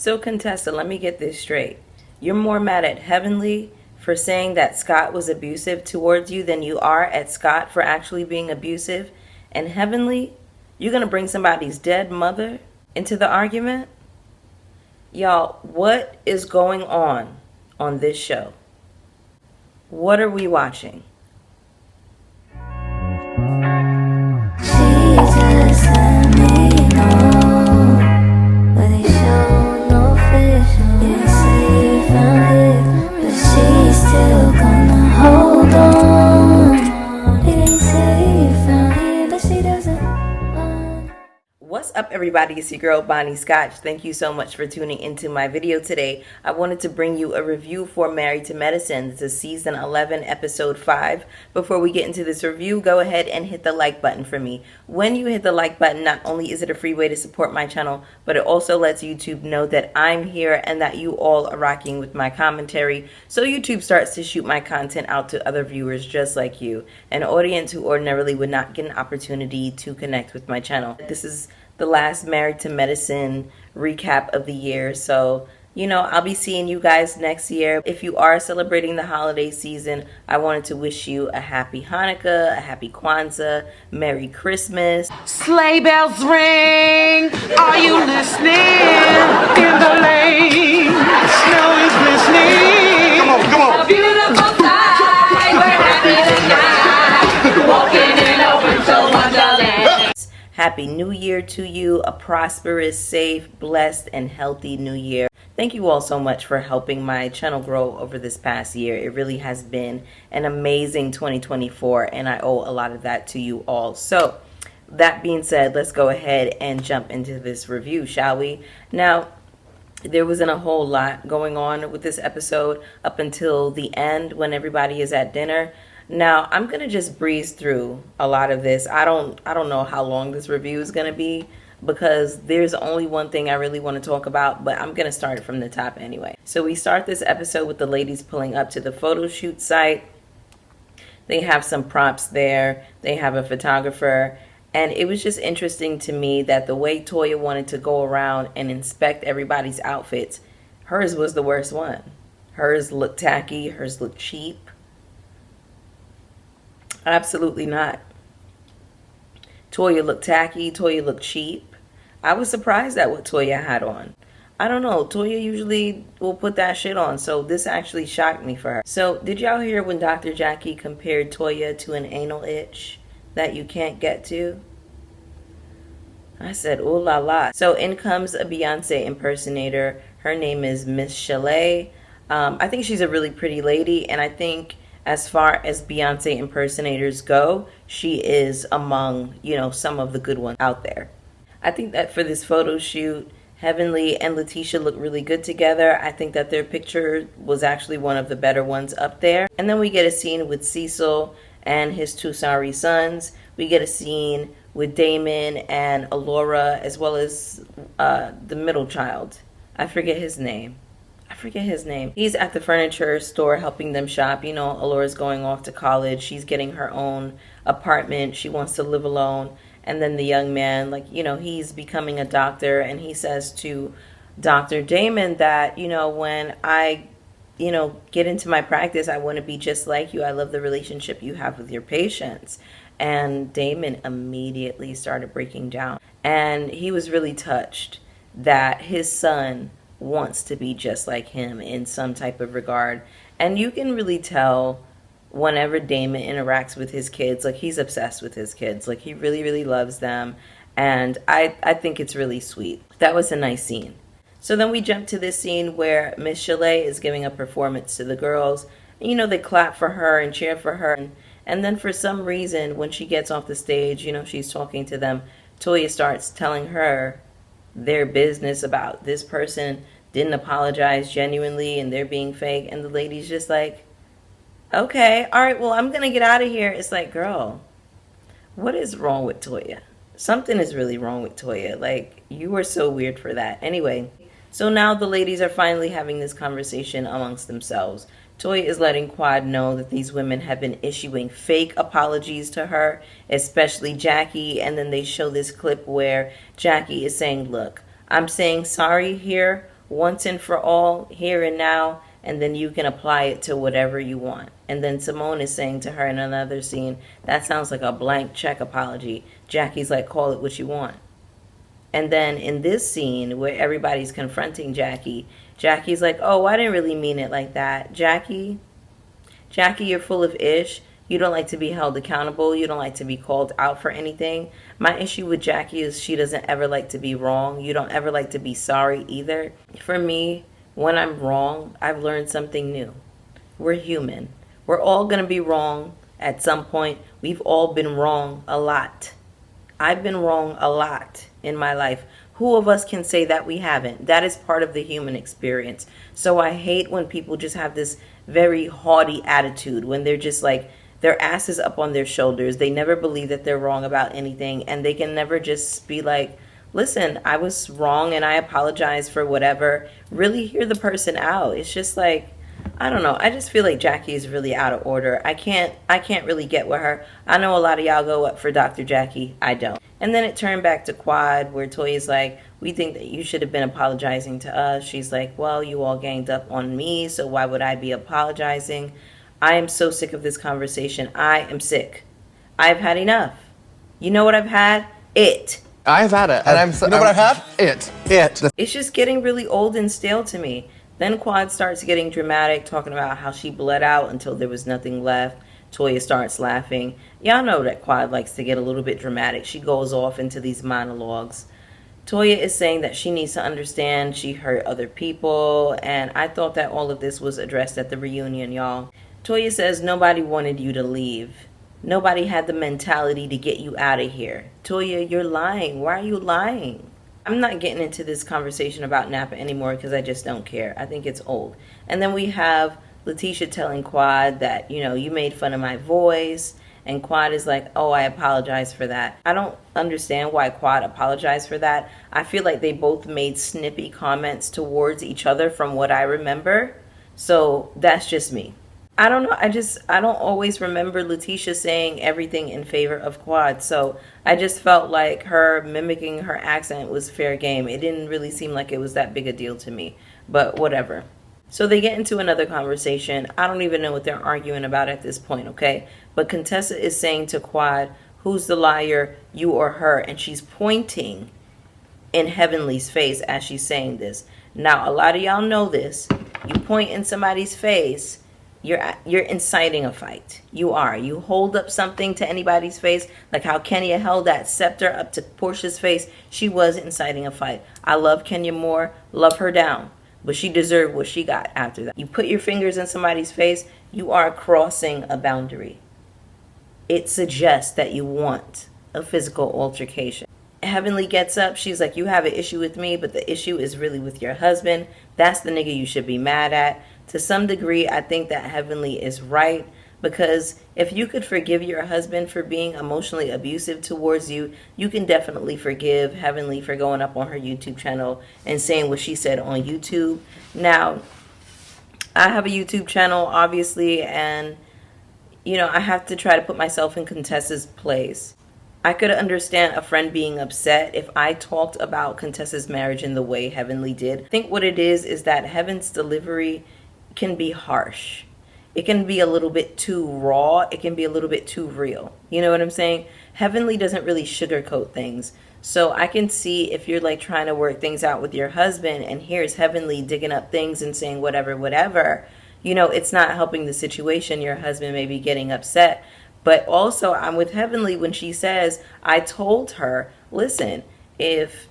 So, Contessa, let me get this straight. You're more mad at Heavenly for saying that Scott was abusive towards you than you are at Scott for actually being abusive? And Heavenly, you're going to bring somebody's dead mother into the argument? Y'all, what is going on this show? What are we watching? What's up, everybody? It's your girl Bonnie Scotch. Thank you so much for tuning into my video today. I wanted to bring you a review for Married to Medicine. This is season 11, episode 5. Before we get into this review, go ahead and hit the like button for me. When you hit the like button, not only is it a free way to support my channel, but it also lets YouTube know that I'm here and that you all are rocking with my commentary. So YouTube starts to shoot my content out to other viewers just like you, an audience who ordinarily would not get an opportunity to connect with my channel. This is the last Married to Medicine recap of the year. So, I'll be seeing you guys next year. If you are celebrating the holiday season, I wanted to wish you a happy Hanukkah, a happy Kwanzaa, Merry Christmas. Sleigh bells ring, are you listening? In the lane, snow is glistening. Come on. A beautiful sight, we're happy tonight. Walking in open to Wonderland. Happy New Year to you, a prosperous, safe, blessed, and healthy New Year. Thank you all so much for helping my channel grow over this past year. It really has been an amazing 2024, and I owe a lot of that to you all. So, that being said, let's go ahead and jump into this review, shall we? Now, there wasn't a whole lot going on with this episode up until the end when everybody is at dinner. Now, I'm going to just breeze through a lot of this. I don't know how long this review is going to be because there's only one thing I really want to talk about, but I'm going to start it from the top anyway. So we start this episode with the ladies pulling up to the photo shoot site. They have some props there. They have a photographer. And it was just interesting to me that the way Toya wanted to go around and inspect everybody's outfits, hers was the worst one. Hers looked tacky. Hers looked cheap. Absolutely not. Toya looked tacky. Toya looked cheap. I was surprised at what Toya had on. I don't know. Toya usually will put that shit on, so this actually shocked me for her. So, did y'all hear when Dr. Jackie compared Toya to an anal itch that you can't get to? I said, ooh la la. So, in comes a Beyonce impersonator. Her name is Miss Chalet. I think she's a really pretty lady, and I think as far as Beyonce impersonators go, she is among, some of the good ones out there. I think that for this photo shoot, Heavenly and Letitia look really good together. I think that their picture was actually one of the better ones up there. And then we get a scene with Cecil and his two sorry sons. We get a scene with Damon and Alora, as well as the middle child. I forget his name. He's at the furniture store helping them shop. Alora's going off to college. She's getting her own apartment. She wants to live alone. And then the young man, he's becoming a doctor. And he says to Dr. Damon that, when I, get into my practice, I want to be just like you. I love the relationship you have with your patients. And Damon immediately started breaking down. And he was really touched that his son wants to be just like him in some type of regard. And you can really tell whenever Damon interacts with his kids, he's obsessed with his kids. He really, really loves them. And I think it's really sweet. That was a nice scene. So then we jump to this scene where Miss Chalet is giving a performance to the girls. And, they clap for her and cheer for her. And then for some reason, when she gets off the stage, she's talking to them, Toya starts telling her their business about this person didn't apologize genuinely and they're being fake, and the lady's just like, okay, all right, well, I'm gonna get out of here. It's like, girl, what is wrong with Toya? Something is really wrong with Toya. You were so weird for that. Anyway, so now the ladies are finally having this conversation amongst themselves. Toya is letting Quad know that these women have been issuing fake apologies to her, especially Jackie. And then they show this clip where Jackie is saying, look, I'm saying sorry here once and for all, here and now, and then you can apply it to whatever you want. And then Simone is saying to her in another scene, that sounds like a blank check apology. Jackie's like, call it what you want. And then in this scene where everybody's confronting Jackie, Jackie's like, oh, I didn't really mean it like that. Jackie, you're full of ish. You don't like to be held accountable. You don't like to be called out for anything. My issue with Jackie is she doesn't ever like to be wrong. You don't ever like to be sorry either. For me, when I'm wrong, I've learned something new. We're human. We're all going to be wrong at some point. We've all been wrong a lot. I've been wrong a lot in my life. Who of us can say that we haven't? That is part of the human experience. So I hate when people just have this very haughty attitude, when they're just like, their asses up on their shoulders. They never believe that they're wrong about anything, and they can never just be like, listen, I was wrong and I apologize for whatever. Really hear the person out. It's just like, I don't know. I just feel like Jackie is really out of order. I can't really get with her. I know a lot of y'all go up for Dr. Jackie. I don't. And then it turned back to Quad, where Toya's like, we think that you should have been apologizing to us. She's like, well, you all ganged up on me, so why would I be apologizing? I am so sick of this conversation. I am sick. I've had enough. You know what I've had? It. I've had it. And you know what I've had? It. It's just getting really old and stale to me. Then Quad starts getting dramatic, talking about how she bled out until there was nothing left. Toya starts laughing. Y'all know that Quad likes to get a little bit dramatic. She goes off into these monologues. Toya is saying that she needs to understand she hurt other people, and I thought that all of this was addressed at the reunion, y'all. Toya says nobody wanted you to leave. Nobody had the mentality to get you out of here. Toya, you're lying. Why are you lying? I'm not getting into this conversation about Napa anymore because I just don't care. I think it's old. And then we have Letitia telling Quad that, you made fun of my voice. And Quad is like, oh, I apologize for that. I don't understand why Quad apologized for that. I feel like they both made snippy comments towards each other from what I remember. So that's just me. I don't know. I don't always remember Letitia saying everything in favor of Quad. So I just felt like her mimicking her accent was fair game. It didn't really seem like it was that big a deal to me, but whatever. So they get into another conversation. I don't even know what they're arguing about at this point, okay? But Contessa is saying to Quad, who's the liar, you or her? And she's pointing in Heavenly's face as she's saying this. Now, a lot of y'all know this. You point in somebody's face, you're inciting a fight. You are. You hold up something to anybody's face, like how Kenya held that scepter up to Portia's face. She was inciting a fight. I love Kenya more, love her down, but she deserved what she got after that. You put your fingers in somebody's face, you are crossing a boundary. It suggests that you want a physical altercation. Heavenly gets up. She's like, you have an issue with me, but the issue is really with your husband. That's the nigga you should be mad at. To some degree, I think that Heavenly is right, because if you could forgive your husband for being emotionally abusive towards you, you can definitely forgive Heavenly for going up on her YouTube channel and saying what she said on YouTube. Now, I have a YouTube channel, obviously, and, I have to try to put myself in Contessa's place. I could understand a friend being upset if I talked about Contessa's marriage in the way Heavenly did. I think what it is that Heaven's delivery can be harsh. It can be a little bit too raw. It can be a little bit too real. You know what I'm saying? Heavenly doesn't really sugarcoat things. So I can see if you're like trying to work things out with your husband and here's Heavenly digging up things and saying whatever, it's not helping the situation. Your husband may be getting upset. But also I'm with Heavenly when she says, I told her, listen, if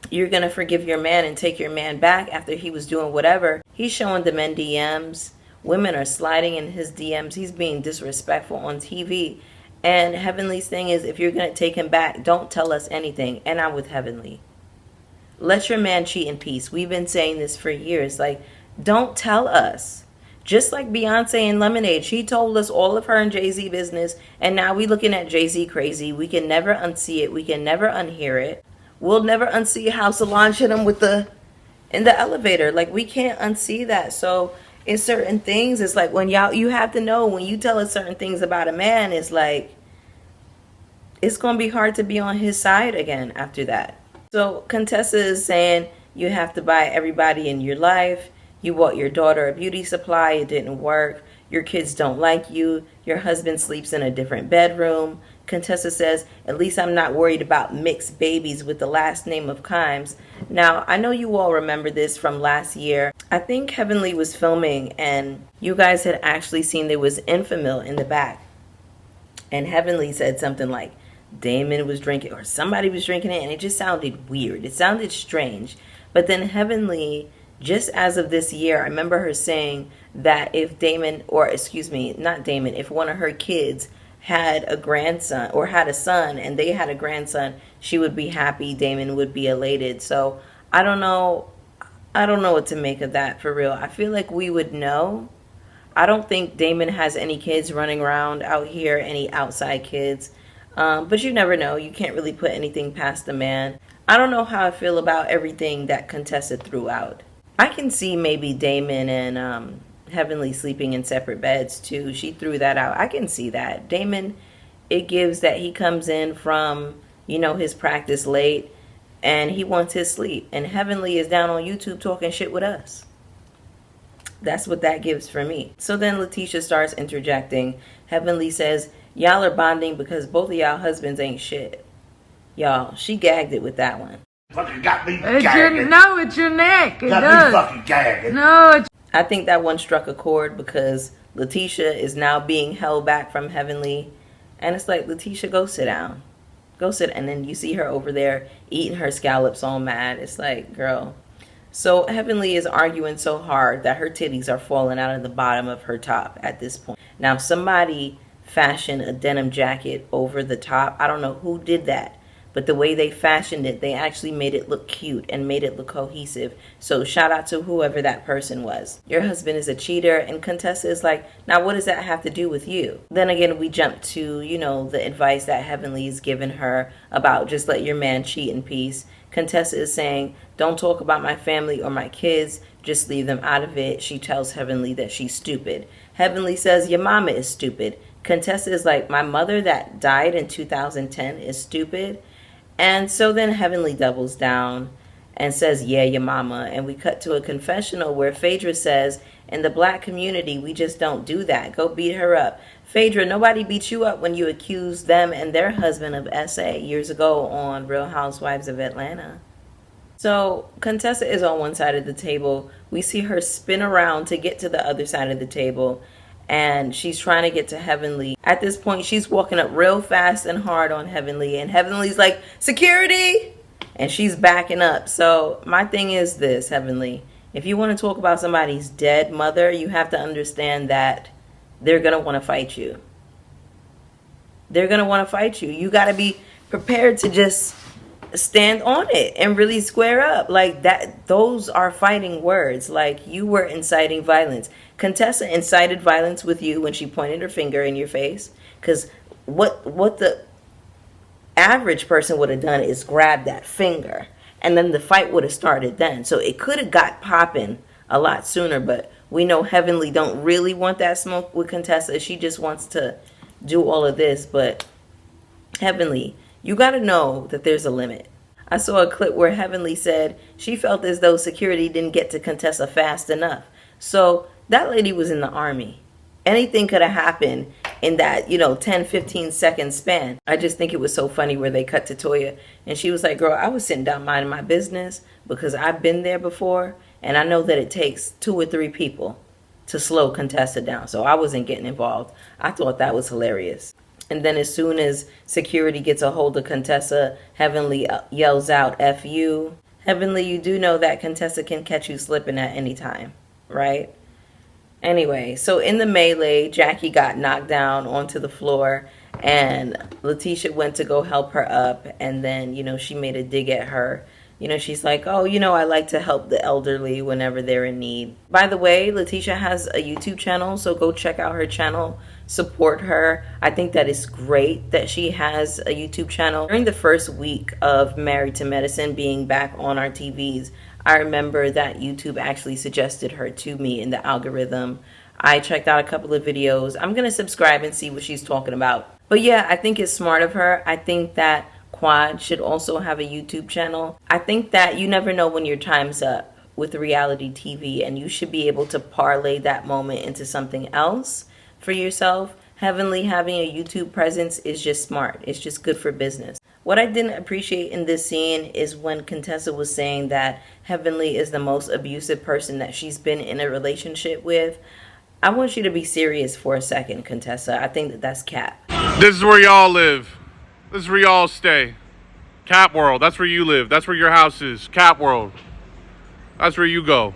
you're going to forgive your man and take your man back after he was doing whatever, he's showing the men DMs. Women are sliding in his DMs. He's being disrespectful on TV. And Heavenly's thing is, if you're going to take him back, don't tell us anything. And I'm with Heavenly. Let your man cheat in peace. We've been saying this for years. Like, don't tell us. Just like Beyonce and Lemonade, she told us all of her and Jay-Z business. And now we looking at Jay-Z crazy. We can never unsee it. We can never unhear it. We'll never unsee how Solange hit him in the elevator. Like, we can't unsee that. So it's certain things. It's like when you have to know when you tell us certain things about a man, it's like, it's going to be hard to be on his side again after that. So Contessa is saying, You have to buy everybody in your life. You bought your daughter a beauty supply. It didn't work. Your kids don't like you. Your husband sleeps in a different bedroom. Contessa says, at least I'm not worried about mixed babies with the last name of Kimes. Now, I know you all remember this from last year. I think Heavenly was filming and you guys had actually seen there was Infamil in the back. And Heavenly said something like, Damon was drinking, or somebody was drinking it, and it just sounded weird. It sounded strange. But then Heavenly, just as of this year, I remember her saying that if Damon, or excuse me, not Damon, if one of her kids had a grandson or had a son and they had a grandson, she would be happy. Damon would be elated. So I don't know. I don't know what to make of that for real. I feel like we would know. I don't think Damon has any kids running around out here, any outside kids. But you never know. You can't really put anything past the man. I don't know how I feel about everything that Contessa threw out. I can see maybe Damon and Heavenly sleeping in separate beds too. She threw that out. I can see that. Damon, it gives that he comes in from, his practice late and he wants his sleep. And Heavenly is down on YouTube talking shit with us. That's what that gives for me. So then Letitia starts interjecting. Heavenly says, y'all are bonding because both of y'all husbands ain't shit. Y'all, she gagged it with that one. Fucking got me gagging. No, it's your neck. It got does. me fucking gagging. No, it's... I think that one struck a chord because Letitia is now being held back from Heavenly. And it's like, Letitia, go sit down. Go sit. And then you see her over there eating her scallops all mad. It's like, girl. So Heavenly is arguing so hard that her titties are falling out of the bottom of her top at this point. Now, somebody fashioned a denim jacket over the top. I don't know who did that. But the way they fashioned it, they actually made it look cute and made it look cohesive. So shout out to whoever that person was. Your husband is a cheater. And Contessa is like, now what does that have to do with you? Then again, we jump to, the advice that Heavenly's given her about just let your man cheat in peace. Contessa is saying, don't talk about my family or my kids. Just leave them out of it. She tells Heavenly that she's stupid. Heavenly says, your mama is stupid. Contessa is like, my mother that died in 2010 is stupid. And so then Heavenly doubles down and says, yeah, your mama. And we cut to a confessional where Phaedra says, in the black community, we just don't do that. Go beat her up. Phaedra, nobody beat you up when you accused them and their husband of SA years ago on Real Housewives of Atlanta. So Contessa is on one side of the table. We see her spin around to get to the other side of the table. And she's trying to get to Heavenly. At this point, she's walking up real fast and hard on Heavenly. And Heavenly's like, security! And she's backing up. So my thing is this, Heavenly. If you want to talk about somebody's dead mother, you have to understand that they're going to want to fight you. They're going to want to fight you. You got to be prepared to just stand on it and really square up. Like that, those are fighting words. Like, you were inciting violence. Contessa incited violence with you when she pointed her finger in your face. Because what the average person would have done is grab that finger. And then the fight would have started then. So it could have got popping a lot sooner. But we know Heavenly don't really want that smoke with Contessa. She just wants to do all of this. But Heavenly, you got to know that there's a limit. I saw a clip where Heavenly said she felt as though security didn't get to Contessa fast enough. So that lady was in the army. Anything could have happened in that, 10, 15 second span. I just think it was so funny where they cut to Toya. And she was like, girl, I was sitting down minding my business because I've been there before. And I know that it takes 2 or 3 people to slow Contessa down. So I wasn't getting involved. I thought that was hilarious. And then as soon as security gets a hold of Contessa, Heavenly yells out, F you. Heavenly, you do know that Contessa can catch you slipping at any time, right? Anyway, so in the melee, Jackie got knocked down onto the floor and Letitia went to go help her up. And then, she made a dig at her. She's like, oh, I like to help the elderly whenever they're in need. By the way, Letitia has a YouTube channel, so go check out her channel. Support her. I think that is great that she has a YouTube channel. During the first week of Married to Medicine being back on our TVs, I remember that YouTube actually suggested her to me in the algorithm. I checked out a couple of videos. I'm going to subscribe and see what she's talking about. But yeah, I think it's smart of her. I think that Quad should also have a YouTube channel. I think that you never know when your time's up with reality TV, and you should be able to parlay that moment into something else for yourself. Heavenly having a YouTube presence is just smart. It's just good for business. What I didn't appreciate in this scene is when Contessa was saying that Heavenly is the most abusive person that she's been in a relationship with. I want you to be serious for a second, Contessa. I think that that's cap. This is where y'all live. This is where y'all stay. Cap World, that's where you live. That's where your house is. Cap World. That's where you go.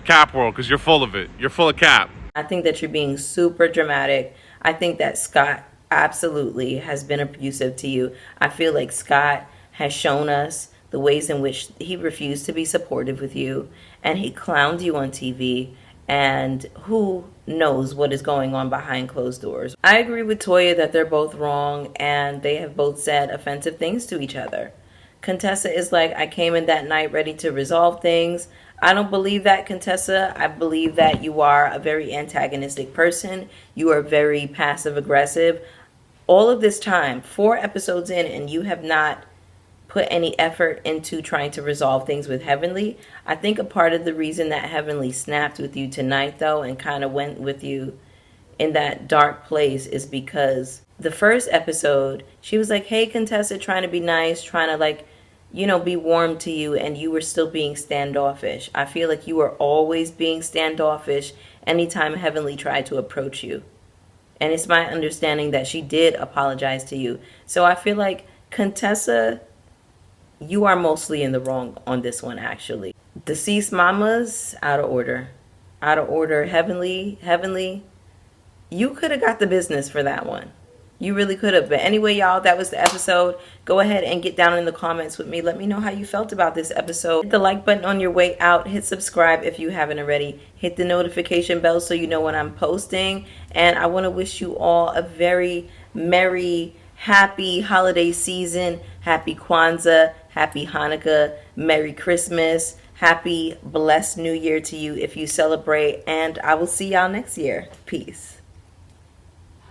Cap World, because you're full of it. You're full of cap. I think that you're being super dramatic. I think that Scott absolutely has been abusive to you. I feel like Scott has shown us the ways in which he refused to be supportive with you, and he clowned you on TV, and who knows what is going on behind closed doors. I agree with Toya that they're both wrong, and they have both said offensive things to each other. Contessa is like, I came in that night ready to resolve things. I don't believe that, Contessa. I believe that you are a very antagonistic person. You are very passive aggressive. All of this time, 4 episodes in, and you have not put any effort into trying to resolve things with Heavenly. I think a part of the reason that Heavenly snapped with you tonight, though, and kind of went with you in that dark place is because the first episode, she was like, hey, Contessa, trying to be nice, trying to like, you know, be warm to you, and you were still being standoffish. I feel like you were always being standoffish anytime Heavenly tried to approach you. And it's my understanding that she did apologize to you. So I feel like, Contessa, you are mostly in the wrong on this one, actually. Deceased mamas, out of order. Out of order. Heavenly, you could have got the business for that one. You really could have. But anyway, y'all, that was the episode. Go ahead and get down in the comments with me. Let me know how you felt about this episode. Hit the like button on your way out. Hit subscribe if you haven't already. Hit the notification bell so you know when I'm posting. And I want to wish you all a very merry, happy holiday season. Happy Kwanzaa. Happy Hanukkah. Merry Christmas. Happy blessed New Year to you if you celebrate. And I will see y'all next year. Peace.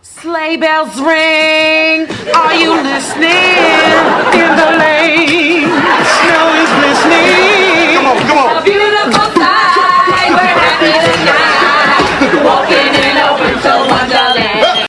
Sleigh bells ring, are you listening in the lane?